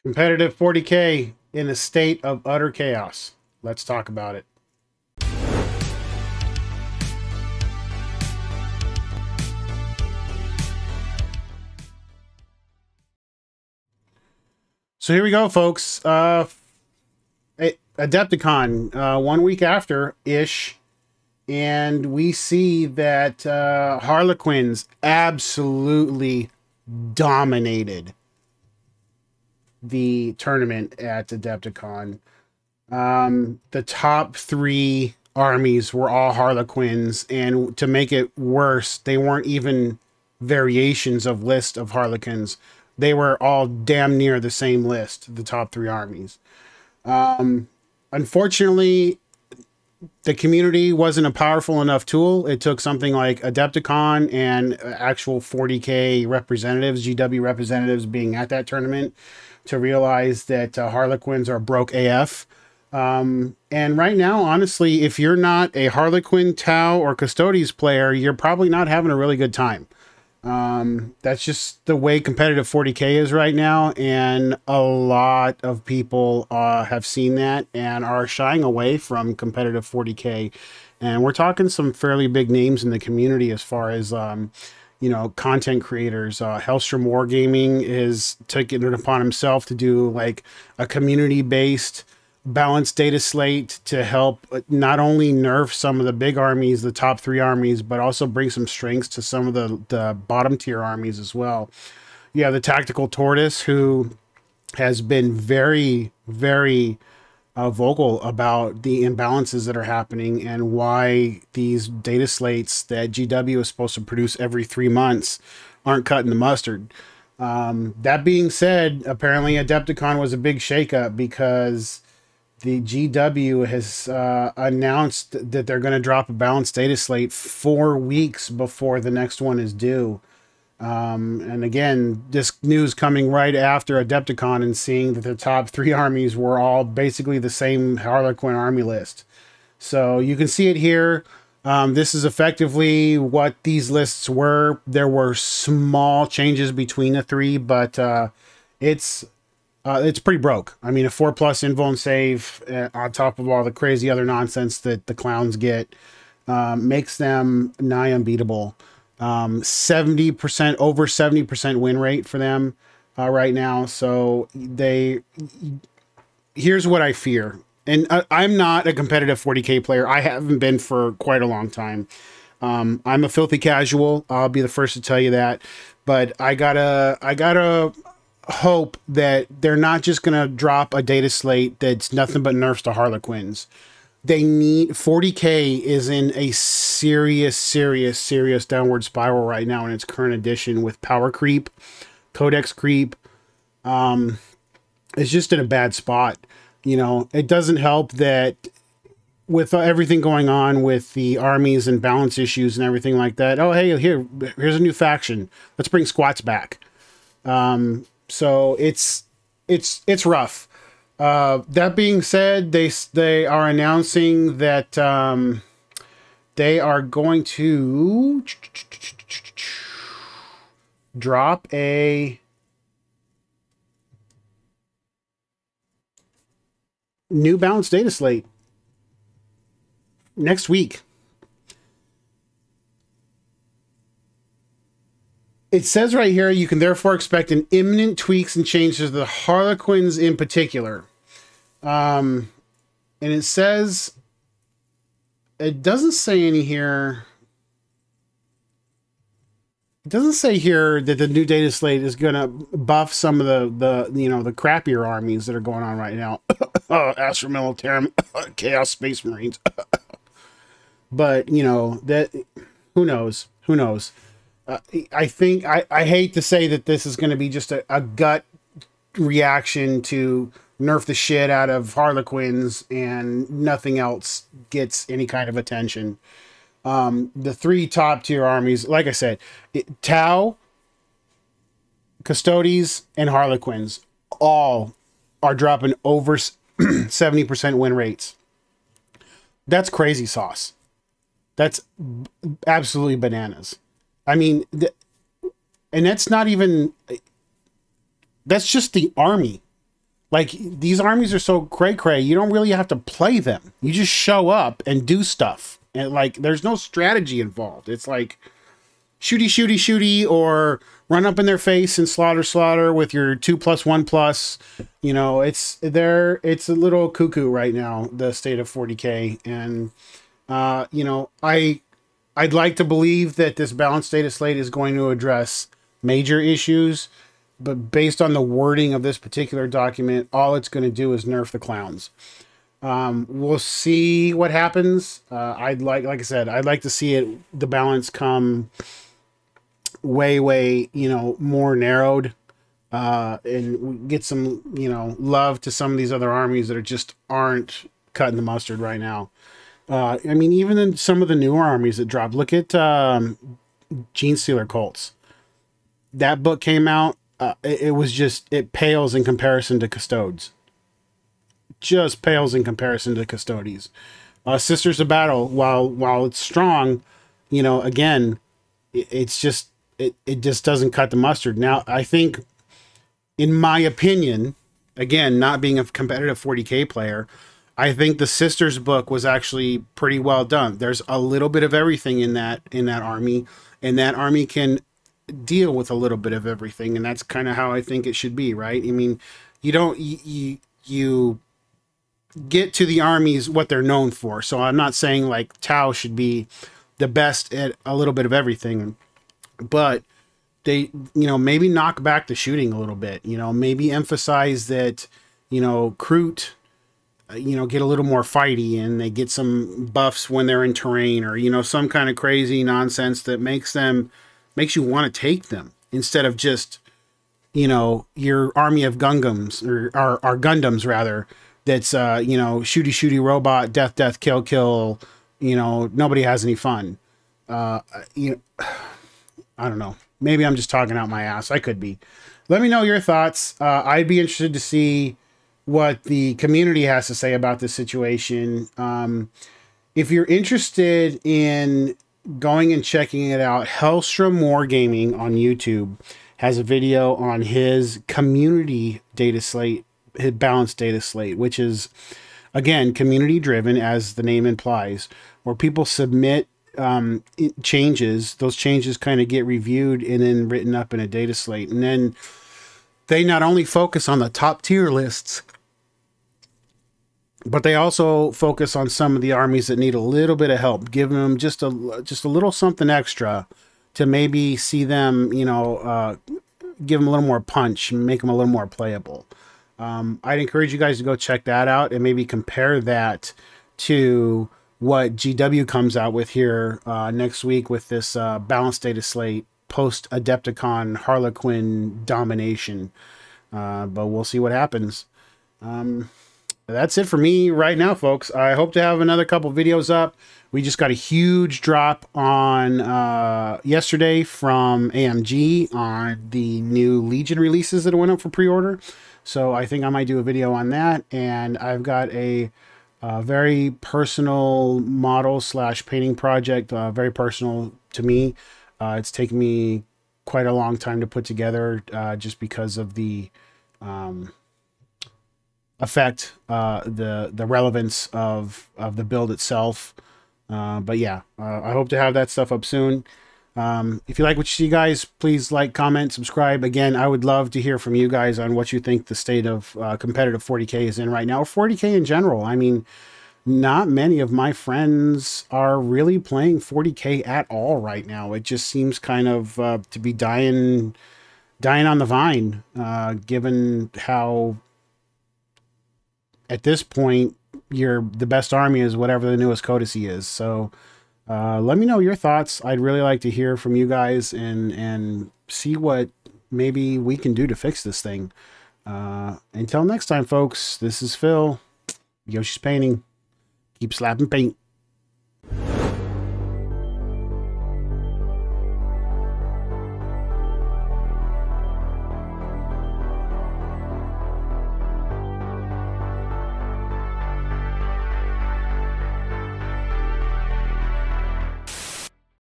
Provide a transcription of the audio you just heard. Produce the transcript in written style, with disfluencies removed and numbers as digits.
Competitive 40K in a state of utter chaos. Let's talk about it. So here we go, folks. Adepticon, 1 week after-ish, and we see that Harlequins absolutely dominated the tournament at Adepticon. The top 3 armies were all Harlequins, and to make it worse, they weren't even variations of list of Harlequins. They were all damn near the same list, the top 3 armies. Unfortunately, the community wasn't a powerful enough tool. It took something like Adepticon and actual 40K representatives, GW representatives being at that tournament to realize that Harlequins are broke AF. And right now, honestly, if you're not a Harlequin, Tau, or Custodes player, you're probably not having a really good time. That's just the way competitive 40K is right now, and a lot of people have seen that and are shying away from competitive 40K. And we're talking some fairly big names in the community as far as you know, content creators. Hellstrom Wargaming is taking it upon himself to do like a community-based balanced data slate to help not only nerf some of the big armies, the top 3 armies, but also bring some strengths to some of the bottom tier armies as well. Yeah, the Tactical Tortoise, who has been very, very vocal about the imbalances that are happening and why these data slates that GW is supposed to produce every 3 months aren't cutting the mustard. That being said, apparently Adepticon was a big shakeup because the GW has announced that they're going to drop a balanced data slate 4 weeks before the next one is due. And again, this news coming right after Adepticon and seeing that the top 3 armies were all basically the same Harlequin army list. So you can see it here. This is effectively what these lists were. There were small changes between the 3, but it's pretty broke. I mean, a 4+ invo and save on top of all the crazy other nonsense that the clowns get makes them nigh unbeatable. 70%, over 70% win rate for them right now. So here's what I fear. And I'm not a competitive 40K player. I haven't been for quite a long time. I'm a filthy casual. I'll be the first to tell you that. But I gotta hope that they're not just gonna drop a data slate that's nothing but nerfs to Harlequins. They need 40K is in a serious downward spiral right now in its current edition with power creep, codex creep. It's just in a bad spot. You know, it doesn't help that with everything going on with the armies and balance issues and everything like that. Oh, hey, here's a new faction. Let's bring squats back. So it's rough. That being said, they are announcing that they are going to drop a new balanced data slate next week. It says right here, you can therefore expect an imminent tweaks and changes to the Harlequins in particular. And it says, it doesn't say any here. It doesn't say here that the new data slate is going to buff some of the crappier armies that are going on right now. Astra Militarum, Chaos Space Marines. But, you know, that, who knows? Who knows? I think, I hate to say that this is going to be just a gut reaction to nerf the shit out of Harlequins and nothing else gets any kind of attention. The 3 top tier armies, like I said, Tau, Custodes, and Harlequins all are dropping over 70% win rates. That's crazy sauce. That's absolutely bananas. I mean, and that's not even, that's just the army. Like, these armies are so cray-cray, you don't really have to play them. You just show up and do stuff. And, like, there's no strategy involved. It's like shooty, shooty, shooty, or run up in their face and slaughter, slaughter with your 2+1+. You know, it's a little cuckoo right now, the state of 40K. And, you know, I'd like to believe that this balanced data slate is going to address major issues, but based on the wording of this particular document, all it's going to do is nerf the clowns. We'll see what happens. Like I said, I'd like to see the balance come way, you know, more narrowed, and get some, you know, love to some of these other armies that aren't cutting the mustard right now. I mean, even in some of the newer armies that dropped, look at Genestealer Cults. That book came out. It pales in comparison to Custodes. Just pales in comparison to Custodes. Sisters of Battle, while it's strong, you know, again, it just doesn't cut the mustard. Now, I think, in my opinion, again, not being a competitive 40K player, I think the Sisters book was actually pretty well done. There's a little bit of everything in that army, and that army can deal with a little bit of everything, and that's kind of how I think it should be, right? I mean, you get to the armies what they're known for. So I'm not saying like Tau should be the best at a little bit of everything, but they, you know, maybe knock back the shooting a little bit, you know, maybe emphasize that, you know, Kroot, you know, get a little more fighty, and they get some buffs when they're in terrain, or, you know, some kind of crazy nonsense that makes you want to take them, instead of just, you know, your army of Gungams, or Gundams rather, that's, you know, shooty, shooty robot, death, death, kill, kill, you know, nobody has any fun. You know, I don't know. Maybe I'm just talking out my ass. I could be. Let me know your thoughts. I'd be interested to see what the community has to say about this situation. If you're interested in going and checking it out, Hellstrom Wargaming on YouTube has a video on his community data slate, his balanced data slate, which is, again, community driven, as the name implies, where people submit changes. Those changes kind of get reviewed and then written up in a data slate. And then they not only focus on the top tier lists, but they also focus on some of the armies that need a little bit of help, giving them just a little something extra to maybe see them, you know, give them a little more punch and make them a little more playable. I'd encourage you guys to go check that out and maybe compare that to what GW comes out with here next week with this balanced data slate post Adepticon Harlequin domination. But we'll see what happens. That's it for me right now, folks. I hope to have another couple videos up. We just got a huge drop on yesterday from AMG on the new Legion releases that went up for pre-order. So I think I might do a video on that. And I've got a very personal model / painting project, very personal to me. It's taken me quite a long time to put together just because of the affect the relevance of the build itself. But yeah, I hope to have that stuff up soon. If you like what you see, guys, please like, comment, subscribe. Again, I would love to hear from you guys on what you think the state of competitive 40K is in right now, or 40K in general. I mean, not many of my friends are really playing 40K at all right now. It just seems kind of to be dying on the vine, given how at this point the best army is whatever the newest Codicy is. So let me know your thoughts. I'd really like to hear from you guys and see what maybe we can do to fix this thing. Until next time, folks, this is Phil, Yoshi's Painting. Keep slapping paint.